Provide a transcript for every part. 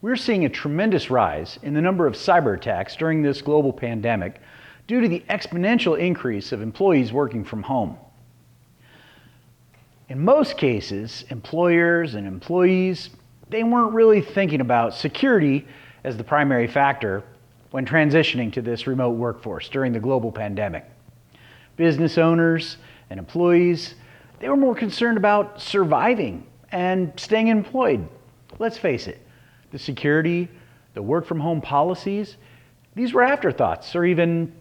We're seeing a tremendous rise in the number of cyber attacks during this global pandemic due to the exponential increase of employees working from home. In most cases, employers and employees, they weren't really thinking about security as the primary factor when transitioning to this remote workforce during the global pandemic. Business owners and employees, they were more concerned about surviving and staying employed. Let's face it, the security, the work from home policies, these were afterthoughts, or even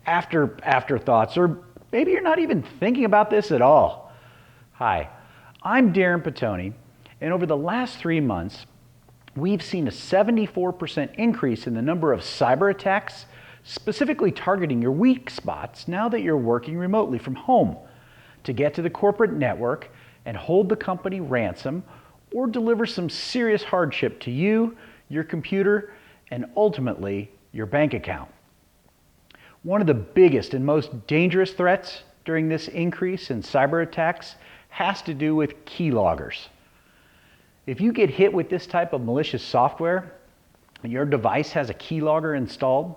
afterthoughts, or maybe you're not even thinking about this at all. Hi, I'm Darren Petone, and over the last 3 months, we've seen a 74% increase in the number of cyber attacks, specifically targeting your weak spots now that you're working remotely from home to get to the corporate network and hold the company ransom or deliver some serious hardship to you, your computer, and ultimately your bank account. One of the biggest and most dangerous threats during this increase in cyber attacks has to do with keyloggers. If you get hit with this type of malicious software and your device has a keylogger installed,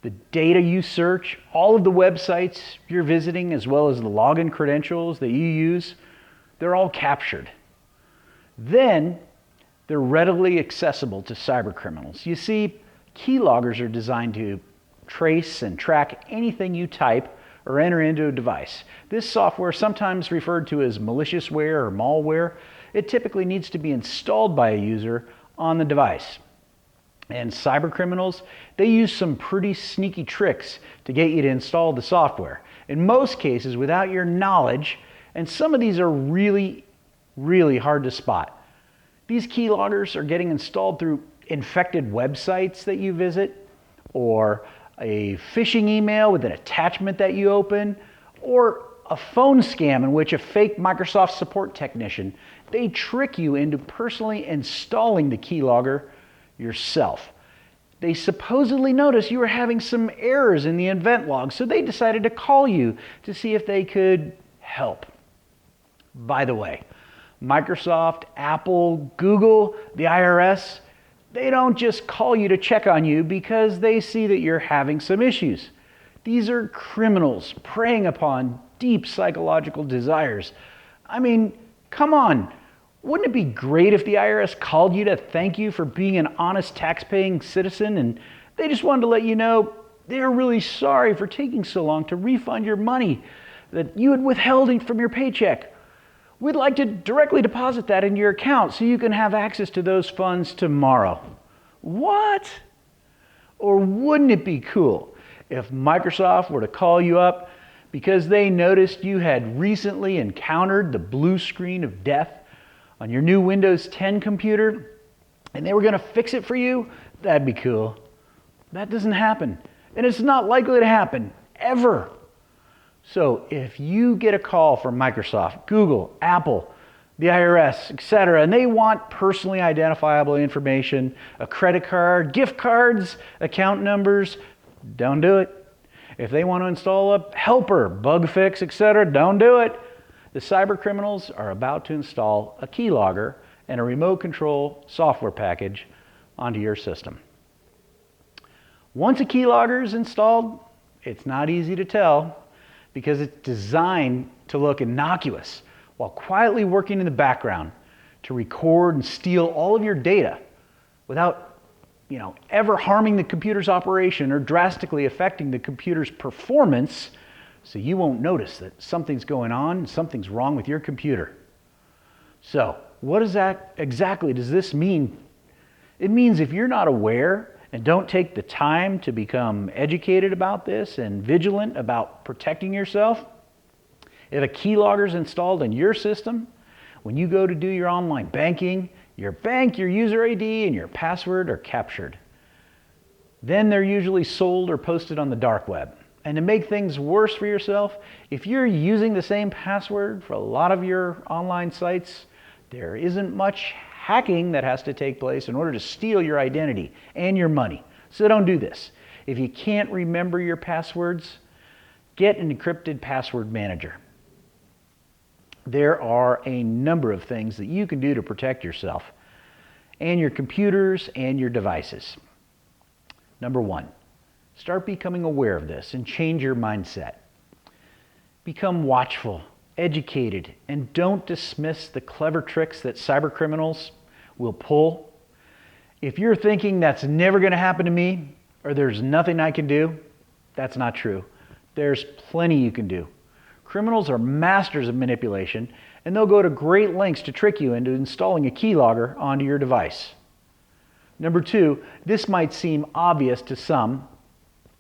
the data you search, all of the websites you're visiting, as well as the login credentials that you use, they're all captured. Then they're readily accessible to cyber criminals. You see, keyloggers are designed to trace and track anything you type or enter into a device. This software, sometimes referred to as maliciousware or malware, it typically needs to be installed by a user on the device. And cyber criminals, they use some pretty sneaky tricks to get you to install the software. In most cases, without your knowledge, and some of these are really hard to spot. These keyloggers are getting installed through infected websites that you visit, or a phishing email with an attachment that you open, or a phone scam in which a fake Microsoft support technician, they trick you into personally installing the keylogger yourself. They supposedly noticed you were having some errors in the event log, so they decided to call you to see if they could help. By the way, Microsoft, Apple, Google, the IRS, they don't just call you to check on you because they see that you're having some issues. These are criminals preying upon deep psychological desires. I mean, come on. Wouldn't it be great if the IRS called you to thank you for being an honest tax-paying citizen and they just wanted to let you know they're really sorry for taking so long to refund your money that you had withheld from your paycheck? We'd like to directly deposit that in your account so you can have access to those funds tomorrow. What? Or wouldn't it be cool if Microsoft were to call you up because they noticed you had recently encountered the blue screen of death on your new Windows 10 computer and they were going to fix it for you? That'd be cool. That doesn't happen. And it's not likely to happen, ever. So if you get a call from Microsoft, Google, Apple, the IRS, etc., and they want personally identifiable information, a credit card, gift cards, account numbers, don't do it. If they want to install a helper, bug fix, etc., don't do it. The cyber criminals are about to install a keylogger and a remote control software package onto your system. Once a keylogger is installed, it's not easy to tell because it's designed to look innocuous while quietly working in the background to record and steal all of your data without, ever harming the computer's operation or drastically affecting the computer's performance, so you won't notice that something's going on, something's wrong with your computer. So, what exactly does this mean? It means if you're not aware and don't take the time to become educated about this and vigilant about protecting yourself, if a keylogger is installed in your system, when you go to do your online banking, your user ID, and your password are captured. Then they're usually sold or posted on the dark web. And to make things worse for yourself, if you're using the same password for a lot of your online sites, there isn't much hacking that has to take place in order to steal your identity and your money. So don't do this. If you can't remember your passwords, get an encrypted password manager. There are a number of things that you can do to protect yourself. and your computers and your devices. Number one, start becoming aware of this and change your mindset. Become watchful, educated, and don't dismiss the clever tricks that cybercriminals will pull. If you're thinking that's never going to happen to me or there's nothing I can do, that's not true. There's plenty you can do. Criminals are masters of manipulation, and they'll go to great lengths to trick you into installing a keylogger onto your device. Number two, this might seem obvious to some,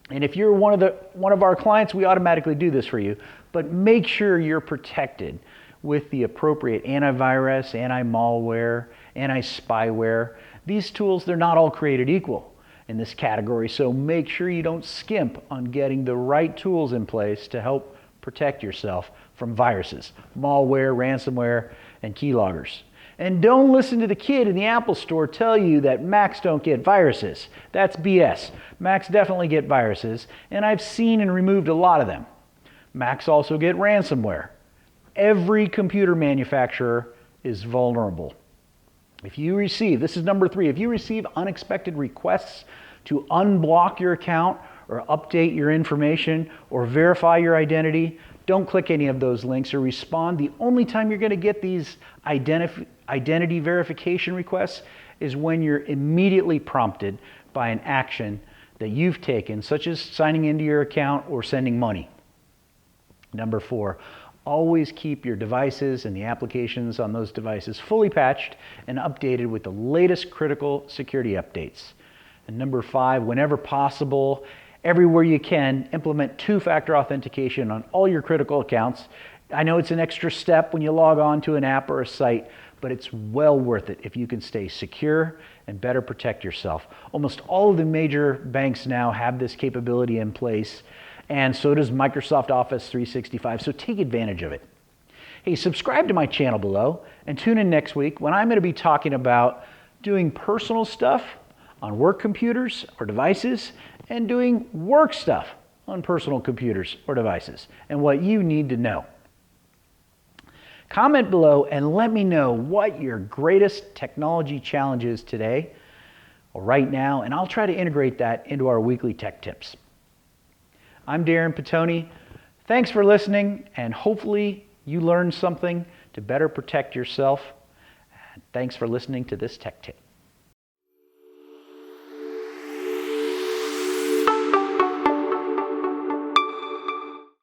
and if you're one of our clients, we automatically do this for you, but make sure you're protected with the appropriate antivirus, anti-malware, anti-spyware. These tools, they're not all created equal in this category, so make sure you don't skimp on getting the right tools in place to help protect yourself from viruses, malware, ransomware, and keyloggers. And don't listen to the kid in the Apple store tell you that Macs don't get viruses. That's BS. Macs definitely get viruses, and I've seen and removed a lot of them. Macs also get ransomware. Every computer manufacturer is vulnerable. If you receive, this is number three, if you receive unexpected requests to unblock your account or update your information or verify your identity, don't click any of those links or respond. The only time you're going to get these identity verification requests is when you're immediately prompted by an action that you've taken, such as signing into your account or sending money. Number four, always keep your devices and the applications on those devices fully patched and updated with the latest critical security updates. And number five, whenever possible, everywhere you can, implement two-factor authentication on all your critical accounts. I know it's an extra step when you log on to an app or a site, but it's well worth it if you can stay secure and better protect yourself. Almost all of the major banks now have this capability in place, and so does Microsoft Office 365, so take advantage of it. Hey, subscribe to my channel below and tune in next week when I'm going to be talking about doing personal stuff on work computers or devices and doing work stuff on personal computers or devices and what you need to know. Comment below and let me know what your greatest technology challenge is today or right now, and I'll try to integrate that into our weekly tech tips. I'm Darren Petone. Thanks for listening, and hopefully you learned something to better protect yourself. Thanks for listening to this tech tip.